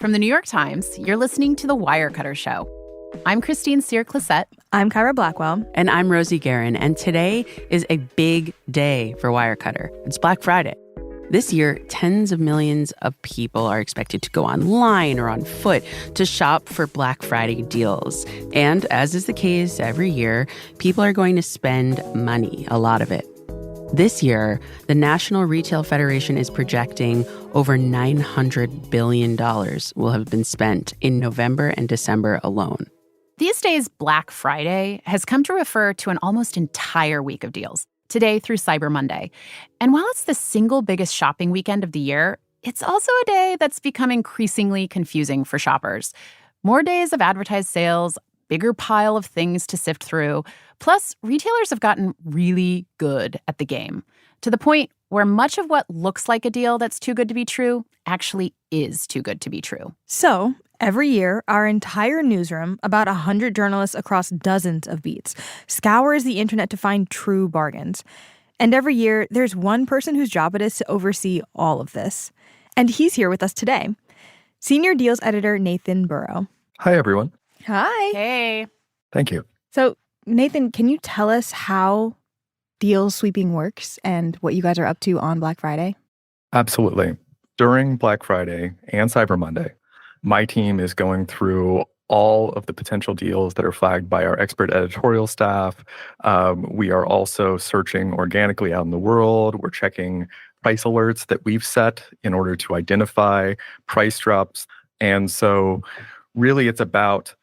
From the New York Times, you're listening to The Wirecutter Show. I'm Christine Cyr-Clisette. I'm Kyra Blackwell. And I'm Rosie Guerin. And today is a big day for Wirecutter. It's Black Friday. This year, tens of millions of people are expected to go online or on foot to shop for Black Friday deals. And as is the case every year, people are going to spend money, a lot of it. This year, the National Retail Federation is projecting over $900 billion will have been spent in November and December alone. These days, Black Friday has come to refer to an almost entire week of deals, today through Cyber Monday. And while it's the single biggest shopping weekend of the year, it's also a day that's become increasingly confusing for shoppers. More days of advertised sales, bigger pile of things to sift through. Plus, retailers have gotten really good at the game, to the point where much of what looks like a deal that's too good to be true actually is too good to be true. So, every year, our entire newsroom, about 100 journalists across dozens of beats, scours the internet to find true bargains. And every year, there's one person whose job it is to oversee all of this. And he's here with us today. Senior Deals Editor Nathan Burrow. Hi, everyone. Hi. Hey. Thank you. So, Nathan, can you tell us how deal sweeping works and what you guys are up to on Black Friday? Absolutely. During Black Friday and Cyber Monday, my team is going through all of the potential deals that are flagged by our expert editorial staff. We are also searching organically out in the world. We're checking price alerts that we've set in order to identify price drops. And so really it's about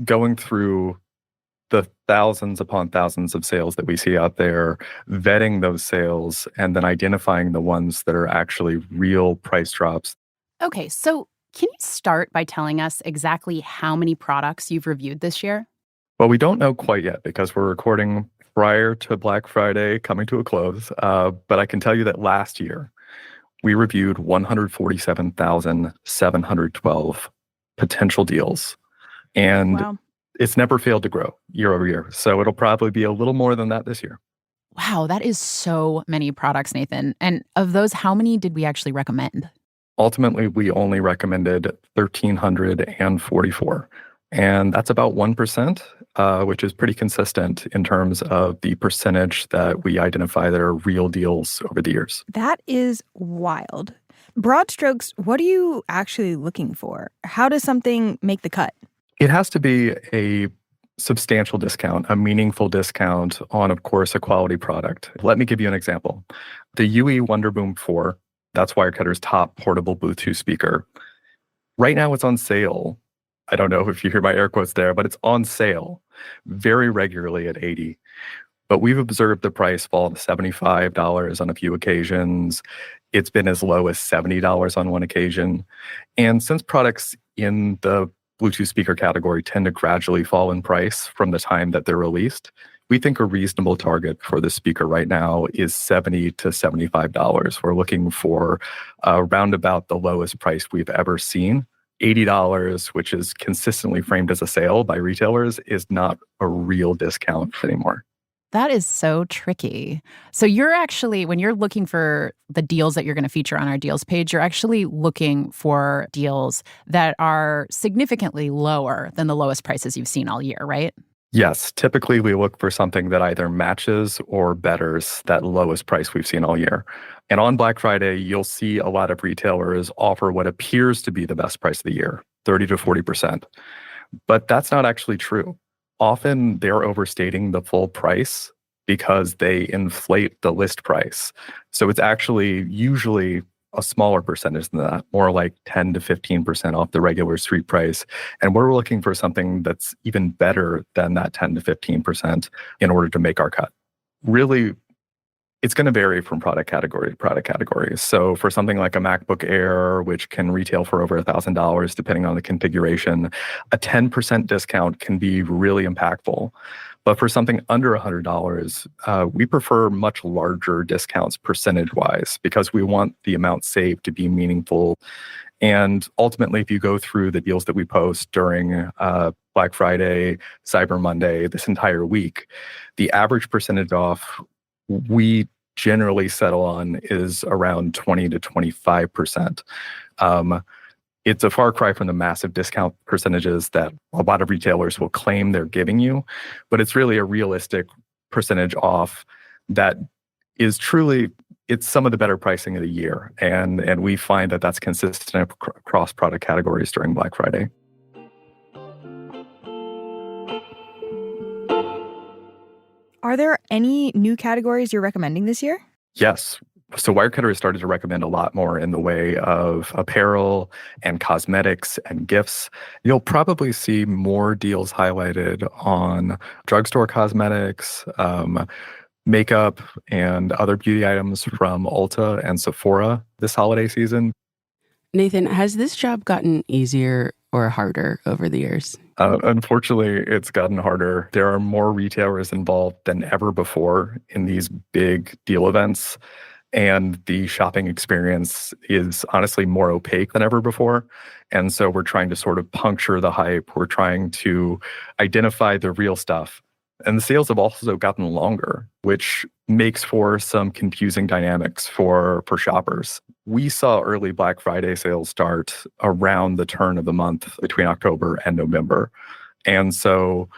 going through the thousands upon thousands of sales that we see out there, vetting those sales, and then identifying the ones that are actually real price drops. Okay, so can you start by telling us exactly how many products you've reviewed this year? Well, we don't know quite yet because we're recording prior to Black Friday coming to a close. But I can tell you that last year, we reviewed 147,712 potential deals. And Wow. It's never failed to grow year over year. So it'll probably be a little more than that this year. Wow, that is so many products, Nathan. And of those, how many did we actually recommend? Ultimately, we only recommended 1,344. And that's about 1%, which is pretty consistent in terms of the percentage that we identify that are real deals over the years. That is wild. Broad strokes, what are you actually looking for? How does something make the cut? It has to be a substantial discount, a meaningful discount on, of course, a quality product. Let me give you an example. The UE Wonderboom 4, that's Wirecutter's top portable Bluetooth speaker. Right now it's on sale. I don't know if you hear my air quotes there, but it's on sale very regularly at $80. But we've observed the price fall to $75 on a few occasions. It's been as low as $70 on one occasion. And since products in the Bluetooth speaker category tend to gradually fall in price from the time that they're released, we think a reasonable target for the speaker right now is $70 to $75. We're looking for around about the lowest price we've ever seen. $80, which is consistently framed as a sale by retailers, is not a real discount anymore. That is so tricky. So you're actually, when you're looking for the deals that you're going to feature on our deals page, you're actually looking for deals that are significantly lower than the lowest prices you've seen all year, right? Yes. Typically, we look for something that either matches or betters that lowest price we've seen all year. And on Black Friday, you'll see a lot of retailers offer what appears to be the best price of the year, 30 to 40%. But that's not actually true. Often they're overstating the full price because they inflate the list price. So it's actually usually a smaller percentage than that, more like 10 to 15% off the regular street price. And we're looking for something that's even better than that 10 to 15% in order to make our cut. Really, it's going to vary from product category to product category. So for something like a MacBook Air, which can retail for over $1,000 depending on the configuration, a 10% discount can be really impactful. But for something under $100, we prefer much larger discounts percentage-wise because we want the amount saved to be meaningful. And ultimately, if you go through the deals that we post during Black Friday, Cyber Monday, this entire week, the average percentage off we generally settle on is around 20 to 25%. It's a far cry from the massive discount percentages that a lot of retailers will claim they're giving you, but it's really a realistic percentage off that is truly, it's some of the better pricing of the year. And we find that that's consistent across product categories during Black Friday. Are there any new categories you're recommending this year? Yes. So Wirecutter has started to recommend a lot more in the way of apparel and cosmetics and gifts. You'll probably see more deals highlighted on drugstore cosmetics, makeup, and other beauty items from Ulta and Sephora this holiday season. Nathan, has this job gotten easier or harder over the years? Unfortunately, it's gotten harder. There are more retailers involved than ever before in these big deal events. And the shopping experience is honestly more opaque than ever before. And so we're trying to sort of puncture the hype. We're trying to identify the real stuff. And the sales have also gotten longer, which makes for some confusing dynamics for shoppers. We saw early Black Friday sales start around the turn of the month between October and November. And so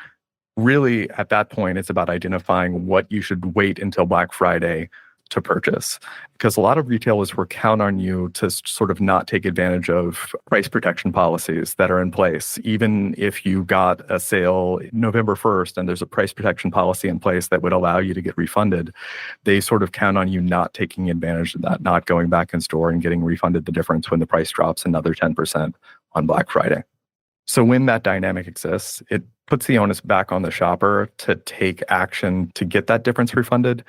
really at that point, it's about identifying what you should wait until Black Friday to purchase, because a lot of retailers will count on you to sort of not take advantage of price protection policies that are in place. Even if you got a sale November 1st and there's a price protection policy in place that would allow you to get refunded, they sort of count on you not taking advantage of that, not going back in store and getting refunded the difference when the price drops another 10% on Black Friday. So when that dynamic exists, it puts the onus back on the shopper to take action to get that difference refunded.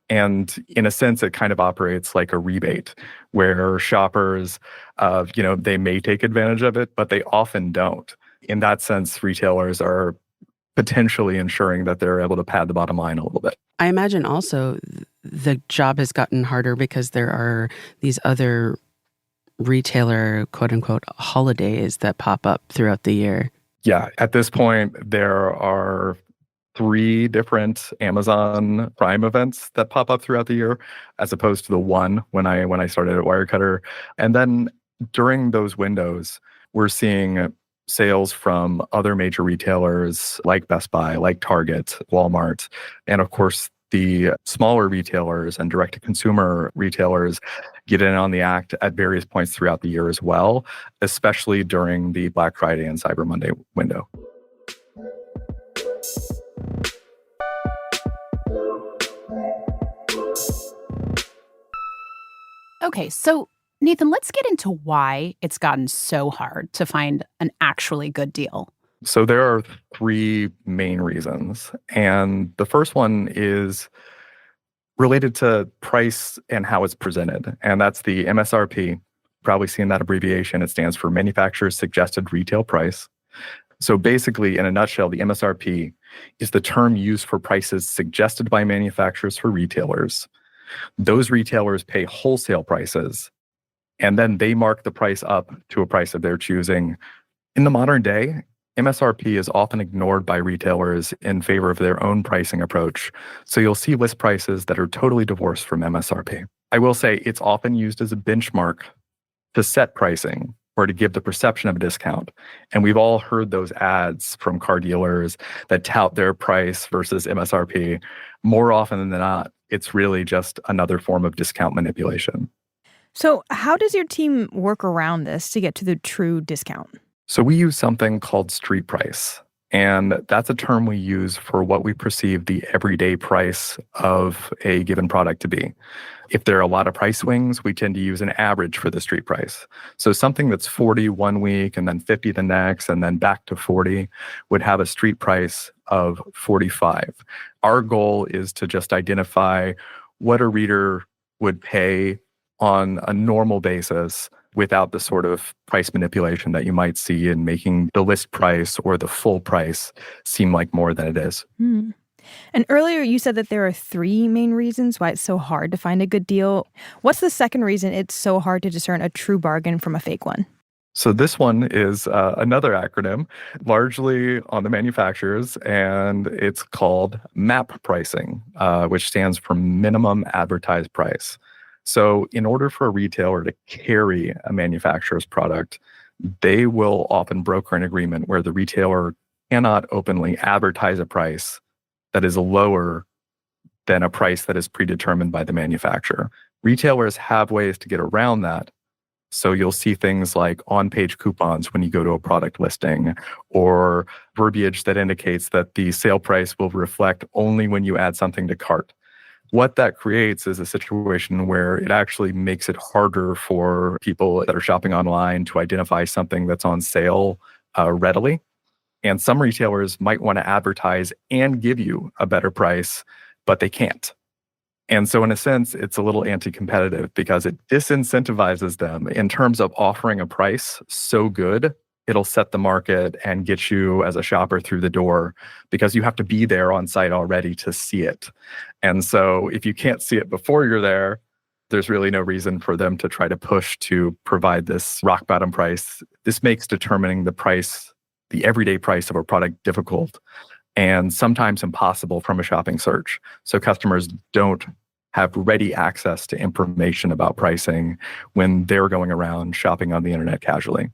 And in a sense, it kind of operates like a rebate where shoppers, they may take advantage of it, but they often don't. In that sense, retailers are potentially ensuring that they're able to pad the bottom line a little bit. I imagine also the job has gotten harder because there are these other retailer, quote unquote, holidays that pop up throughout the year. Yeah, at this point, there are 3 different Amazon Prime events that pop up throughout the year, as opposed to the one when I started at Wirecutter. And then during those windows, we're seeing sales from other major retailers like Best Buy, like Target, Walmart, and of course, the smaller retailers and direct-to-consumer retailers get in on the act at various points throughout the year as well, especially during the Black Friday and Cyber Monday window. Okay, so Nathan, let's get into why it's gotten so hard to find an actually good deal. So there are 3 main reasons. And the first one is related to price and how it's presented. And that's the MSRP. Probably seen that abbreviation. It stands for Manufacturer's Suggested Retail Price. So basically, in a nutshell, the MSRP is the term used for prices suggested by manufacturers for retailers. Those retailers pay wholesale prices, and then they mark the price up to a price of their choosing. In the modern day, MSRP is often ignored by retailers in favor of their own pricing approach. So you'll see list prices that are totally divorced from MSRP. I will say it's often used as a benchmark to set pricing or to give the perception of a discount. And we've all heard those ads from car dealers that tout their price versus MSRP. More often than not, it's really just another form of discount manipulation. So how does your team work around this to get to the true discount? So we use something called street price. And that's a term we use for what we perceive the everyday price of a given product to be. If there are a lot of price swings, we tend to use an average for the street price. So something that's 40 one week and then 50 the next and then back to 40 would have a street price of 45. Our goal is to just identify what a reader would pay on a normal basis without the sort of price manipulation that you might see in making the list price or the full price seem like more than it is. Hmm. And earlier you said that there are 3 main reasons why it's so hard to find a good deal. What's the second reason it's so hard to discern a true bargain from a fake one? So this one is another acronym, largely on the manufacturers, and it's called MAP pricing, which stands for Minimum Advertised Price. So in order for a retailer to carry a manufacturer's product, they will often broker an agreement where the retailer cannot openly advertise a price that is lower than a price that is predetermined by the manufacturer. Retailers have ways to get around that. So you'll see things like on-page coupons when you go to a product listing, or verbiage that indicates that the sale price will reflect only when you add something to cart. What that creates is a situation where it actually makes it harder for people that are shopping online to identify something that's on sale readily. And some retailers might want to advertise and give you a better price, but they can't. And so in a sense, it's a little anti-competitive because it disincentivizes them in terms of offering a price so good, it'll set the market and get you as a shopper through the door because you have to be there on site already to see it. And so if you can't see it before you're there, there's really no reason for them to try to push to provide this rock bottom price. This makes determining the price, the everyday price of a product, difficult and sometimes impossible from a shopping search. So customers don't have ready access to information about pricing when they're going around shopping on the internet casually.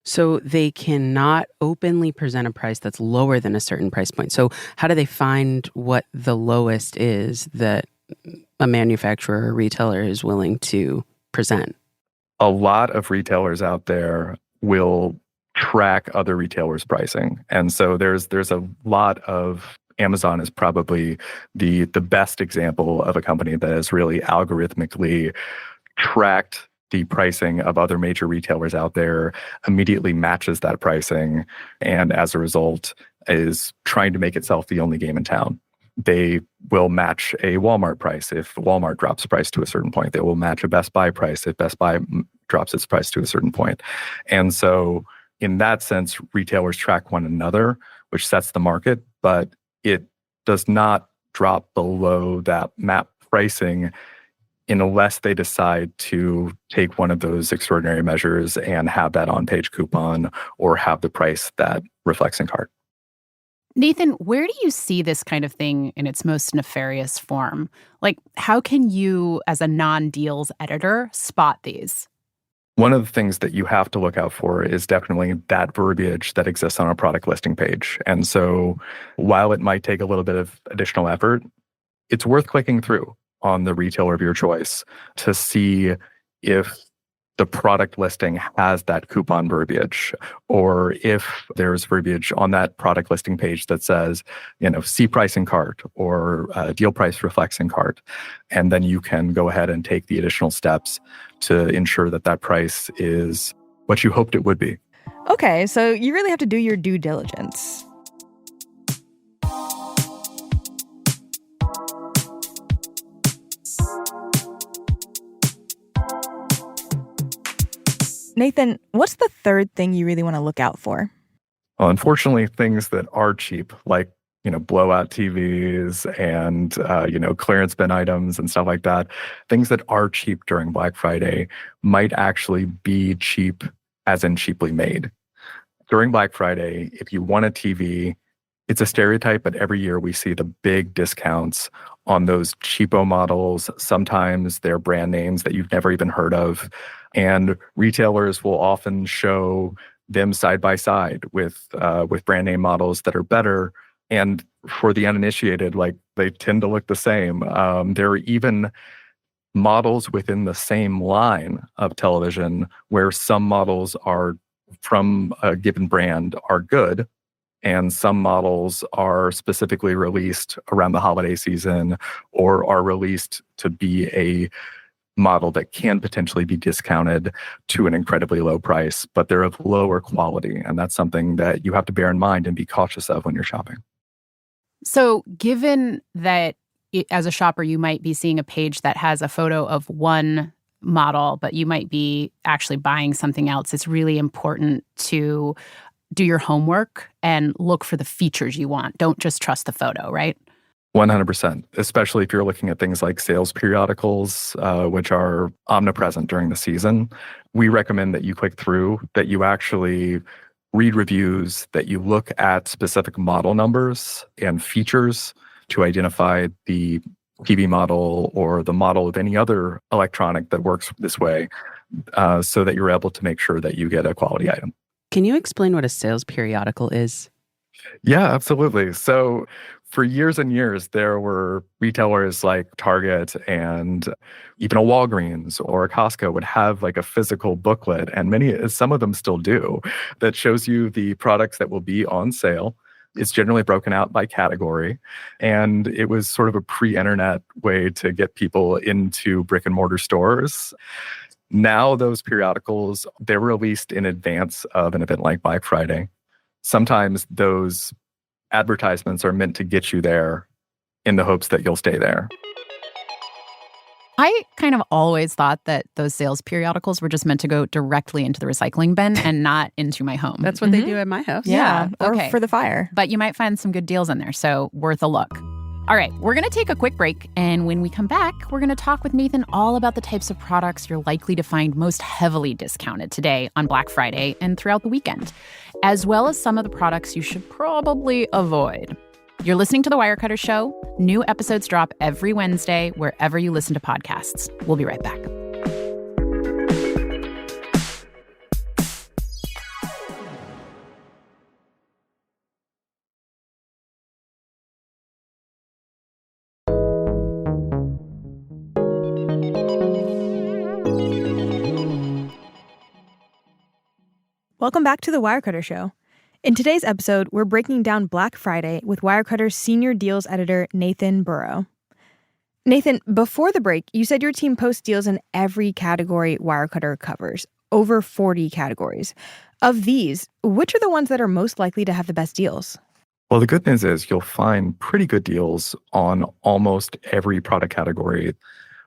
So they cannot openly present a price that's lower than a certain price point. So how do they find what the lowest is that a manufacturer or retailer is willing to present? A lot of retailers out there will track other retailers' pricing. And so there's a lot of, Amazon is probably the best example of a company that has really algorithmically tracked the pricing of other major retailers out there, immediately matches that pricing, and as a result is trying to make itself the only game in town. They will match a Walmart price if Walmart drops the price to a certain point. They will match a Best Buy price if Best Buy drops its price to a certain point. And so in that sense, retailers track one another, which sets the market, but it does not drop below that map pricing unless they decide to take one of those extraordinary measures and have that on-page coupon or have the price that reflects in cart. Nathan, where do you see this kind of thing in its most nefarious form? Like, how can you, as a non-deals editor, spot these? One of the things that you have to look out for is definitely that verbiage that exists on a product listing page. And so while it might take a little bit of additional effort, it's worth clicking through on the retailer of your choice to see if the product listing has that coupon verbiage, or if there's verbiage on that product listing page that says, see price in cart or deal price reflects in cart. And then you can go ahead and take the additional steps to ensure that that price is what you hoped it would be. Okay, so you really have to do your due diligence. Nathan, what's the third thing you really want to look out for? Well, unfortunately, things that are cheap, like blowout TVs and clearance bin items and stuff like that, things that are cheap during Black Friday might actually be cheap, as in cheaply made. During Black Friday, if you want a TV, it's a stereotype, but every year we see the big discounts on those cheapo models. Sometimes they're brand names that you've never even heard of. And retailers will often show them side by side with brand name models that are better. And for the uninitiated, they tend to look the same. There are even models within the same line of television where some models are from a given brand are good, and some models are specifically released around the holiday season or are released to be a model that can potentially be discounted to an incredibly low price, but they're of lower quality. And that's something that you have to bear in mind and be cautious of when you're shopping. So given that as a shopper, you might be seeing a page that has a photo of one model, but you might be actually buying something else, it's really important to do your homework and look for the features you want. Don't just trust the photo, right? 100%, especially if you're looking at things like sales periodicals, which are omnipresent during the season. We recommend that you click through, that you actually read reviews, that you look at specific model numbers and features to identify the TV model or the model of any other electronic that works this way. so that you're able to make sure that you get a quality item. Can you explain what a sales periodical is? Yeah, absolutely. So for years and years, there were retailers like Target and even a Walgreens or a Costco would have like a physical booklet, and some of them still do, that shows you the products that will be on sale. It's generally broken out by category, and it was sort of a pre-internet way to get people into brick and mortar stores. Now those periodicals, they're released in advance of an event like Black Friday. Sometimes those advertisements are meant to get you there in the hopes that you'll stay there. I kind of always thought that those sales periodicals were just meant to go directly into the recycling bin and not into my home. That's what they do at my house. Yeah, or okay. for the fire. But you might find some good deals in there, so worth a look. All right, we're going to take a quick break, and when we come back, we're going to talk with Nathan all about the types of products you're likely to find most heavily discounted today on Black Friday and throughout the weekend, as well as some of the products you should probably avoid. You're listening to The Wirecutter Show. New episodes drop every Wednesday wherever you listen to podcasts. We'll be right back. Welcome back to The Wirecutter Show. In today's episode, we're breaking down Black Friday with Wirecutter's senior deals editor, Nathan Burrow. Nathan, before the break, you said your team posts deals in every category Wirecutter covers, over 40 categories. Of these, which are the ones that are most likely to have the best deals? Well, the good news is you'll find pretty good deals on almost every product category.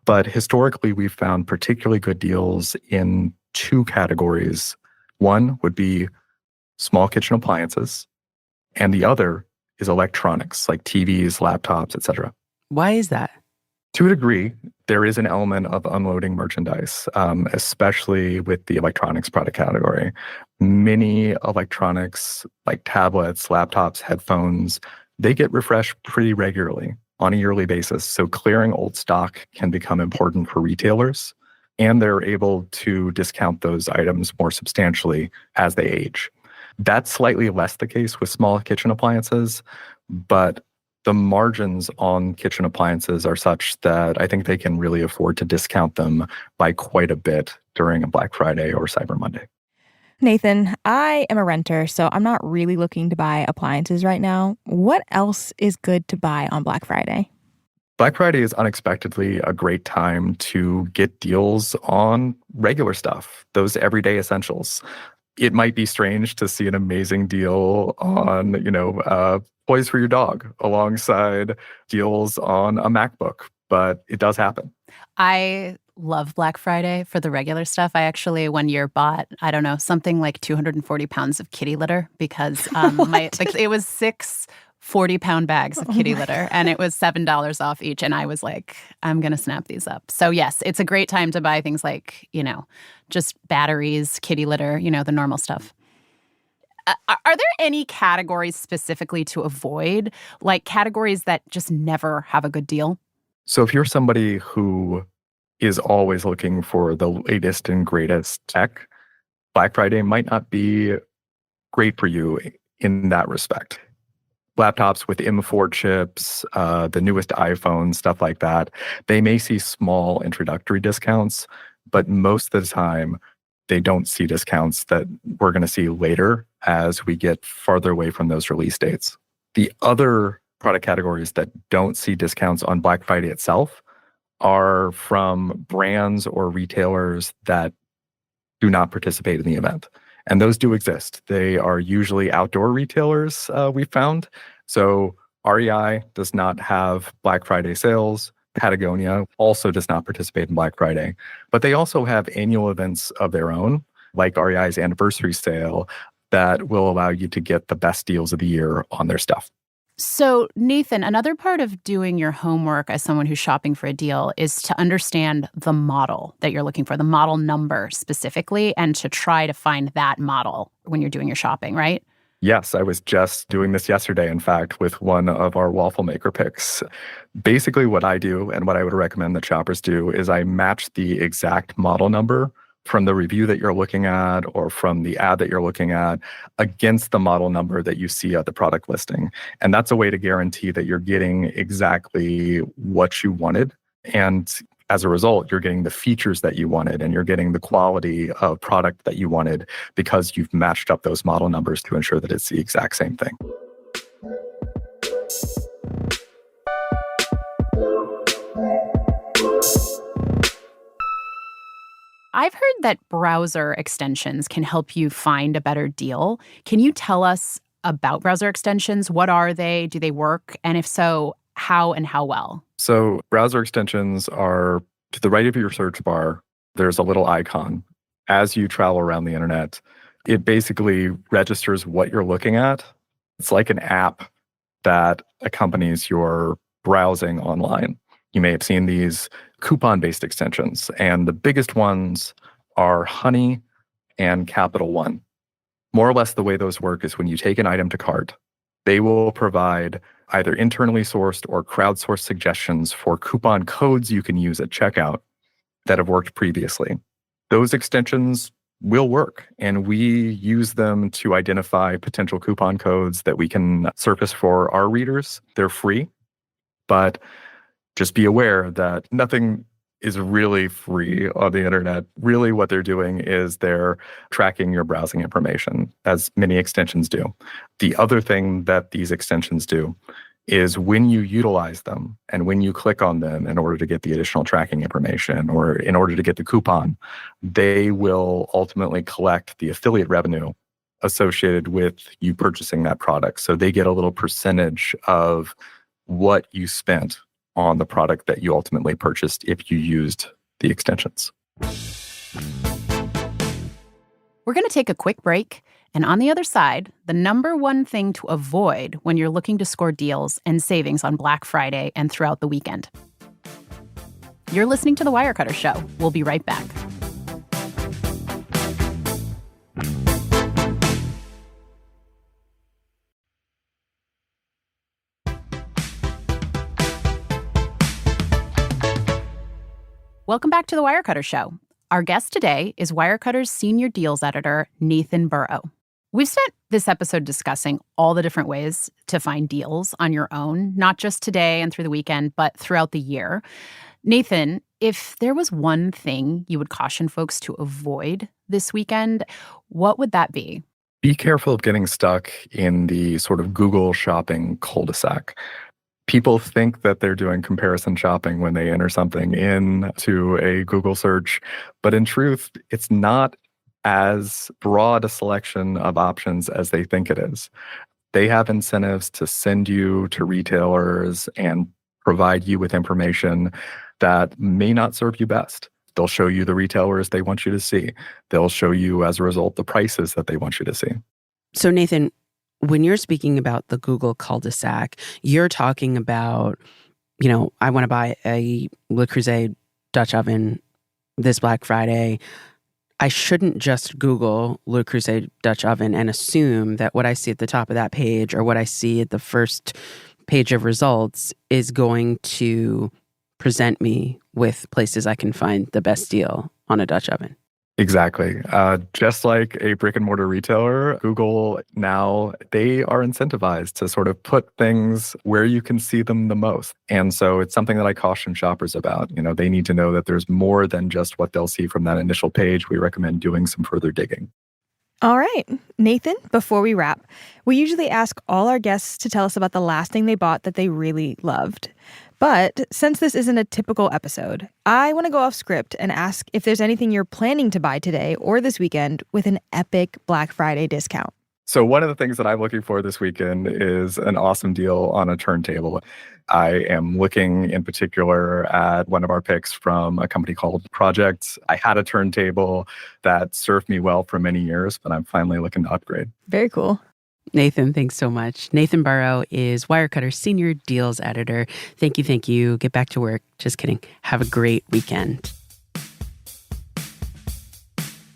But historically, we've found particularly good deals in two categories. One would be small kitchen appliances, and the other is electronics like TVs, laptops, etc. Why is that? To a degree, there is an element of unloading merchandise, especially with the electronics product category. Many electronics like tablets, laptops, headphones, they get refreshed pretty regularly on a yearly basis. So clearing old stock can become important for retailers, and they're able to discount those items more substantially as they age. That's slightly less the case with small kitchen appliances, but the margins on kitchen appliances are such that I think they can really afford to discount them by quite a bit during a Black Friday or Cyber Monday. Nathan, I am a renter, so I'm not really looking to buy appliances right now. What else is good to buy on Black Friday? Black Friday is unexpectedly a great time to get deals on regular stuff, those everyday essentials. It might be strange to see an amazing deal on, toys for your dog alongside deals on a MacBook, but it does happen. I love Black Friday for the regular stuff. I actually one year bought, something like 240 pounds of kitty litter because it was 6 40-pound bags of kitty litter, and it was $7 off each. And I was like, I'm going to snap these up. So yes, it's a great time to buy things like, just batteries, kitty litter, the normal stuff. Are there any categories specifically to avoid, like categories that just never have a good deal? So if you're somebody who is always looking for the latest and greatest tech, Black Friday might not be great for you in that respect. Laptops with M4 chips, the newest iPhone, stuff like that, they may see small introductory discounts, but most of the time, they don't see discounts that we're going to see later as we get farther away from those release dates. The other product categories that don't see discounts on Black Friday itself are from brands or retailers that do not participate in the event. And those do exist. They are usually outdoor retailers, we found. So REI does not have Black Friday sales. Patagonia also does not participate in Black Friday. But they also have annual events of their own, like REI's anniversary sale, that will allow you to get the best deals of the year on their stuff. So, Nathan, another part of doing your homework as someone who's shopping for a deal is to understand the model that you're looking for, the model number specifically, and to try to find that model when you're doing your shopping, right? Yes, I was just doing this yesterday, in fact, with one of our waffle maker picks. Basically, what I do and what I would recommend that shoppers do is I match the exact model number from the review that you're looking at or from the ad that you're looking at against the model number that you see at the product listing. And that's a way to guarantee that you're getting exactly what you wanted. And as a result, you're getting the features that you wanted and you're getting the quality of product that you wanted because you've matched up those model numbers to ensure that it's the exact same thing. I've heard that browser extensions can help you find a better deal. Can you tell us about browser extensions? What are they? Do they work? And if so, how and how well? So browser extensions are to the right of your search bar. There's a little icon. As you travel around the internet, it basically registers what you're looking at. It's like an app that accompanies your browsing online. You may have seen these coupon-based extensions, and the biggest ones are Honey and Capital One. More or less the way those work is when you take an item to cart, they will provide either internally sourced or crowdsourced suggestions for coupon codes you can use at checkout that have worked previously. Those extensions will work, and we use them to identify potential coupon codes that we can surface for our readers. They're free, but just be aware that nothing is really free on the internet. Really what they're doing is they're tracking your browsing information, as many extensions do. The other thing that these extensions do is when you utilize them and when you click on them in order to get the additional tracking information or in order to get the coupon, they will ultimately collect the affiliate revenue associated with you purchasing that product. So they get a little percentage of what you spent on the product that you ultimately purchased if you used the extensions. We're going to take a quick break. And on the other side, the number one thing to avoid when you're looking to score deals and savings on Black Friday and throughout the weekend. You're listening to The Wirecutter Show. We'll be right back. Welcome back to The Wirecutter Show. Our guest today is Wirecutter's senior deals editor, Nathan Burrow. We've spent this episode discussing all the different ways to find deals on your own, not just today and through the weekend, but throughout the year. Nathan, if there was one thing you would caution folks to avoid this weekend, what would that be? Be careful of getting stuck in the sort of Google shopping cul-de-sac. People think that they're doing comparison shopping when they enter something into a Google search, but in truth, it's not as broad a selection of options as they think it is. They have incentives to send you to retailers and provide you with information that may not serve you best. They'll show you the retailers they want you to see. They'll show you, as a result, the prices that they want you to see. So, Nathan, when you're speaking about the Google cul-de-sac, you're talking about, I want to buy a Le Creuset Dutch oven this Black Friday. I shouldn't just Google Le Creuset Dutch oven and assume that what I see at the top of that page or what I see at the first page of results is going to present me with places I can find the best deal on a Dutch oven. Exactly. Just like a brick and mortar retailer, Google now, they are incentivized to sort of put things where you can see them the most. And so it's something that I caution shoppers about. They need to know that there's more than just what they'll see from that initial page. We recommend doing some further digging. All right, Nathan, before we wrap, we usually ask all our guests to tell us about the last thing they bought that they really loved. But since this isn't a typical episode, I want to go off script and ask if there's anything you're planning to buy today or this weekend with an epic Black Friday discount. So one of the things that I'm looking for this weekend is an awesome deal on a turntable. I am looking in particular at one of our picks from a company called Project. I had a turntable that served me well for many years, but I'm finally looking to upgrade. Very cool. Nathan, thanks so much. Nathan Burrow is Wirecutter's senior deals editor. Thank you. Get back to work. Just kidding. Have a great weekend.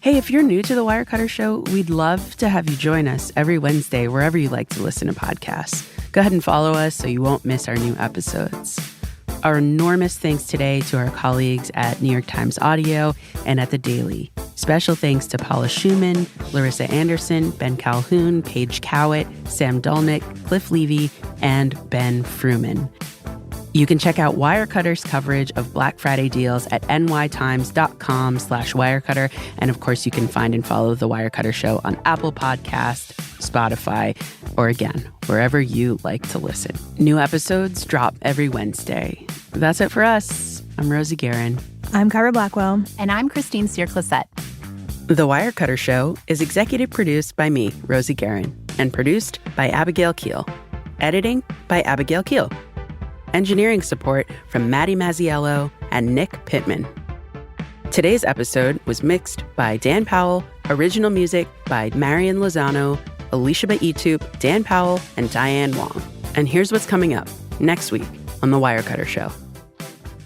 Hey, if you're new to the Wirecutter Show, we'd love to have you join us every Wednesday wherever you like to listen to podcasts. Go ahead and follow us so you won't miss our new episodes. Our enormous thanks today to our colleagues at New York Times Audio and at The Daily. Special thanks to Paula Schumann, Larissa Anderson, Ben Calhoun, Paige Cowett, Sam Dolnick, Cliff Levy, and Ben Fruman. You can check out Wirecutter's coverage of Black Friday deals at nytimes.com/Wirecutter. And of course, you can find and follow The Wirecutter Show on Apple Podcast, Spotify, or again, wherever you like to listen. New episodes drop every Wednesday. That's it for us. I'm Rosie Guerin. I'm Kyra Blackwell. And I'm Christine Sear-Classett. The Wirecutter Show is executive produced by me, Rosie Guerin, and produced by Abigail Keel. Editing by Abigail Keel. Engineering support from Maddie Mazziello and Nick Pittman. Today's episode was mixed by Dan Powell, original music by Marian Lozano, Alicia Baitup, Dan Powell, and Diane Wong. And here's what's coming up next week on The Wirecutter Show.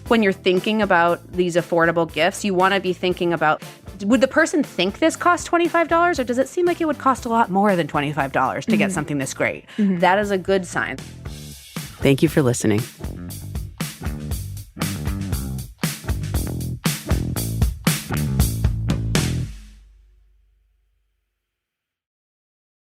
When you're thinking about these affordable gifts, you want to be thinking about, would the person think this cost $25, or does it seem like it would cost a lot more than $25 to get something this great? That is a good sign. Thank you for listening.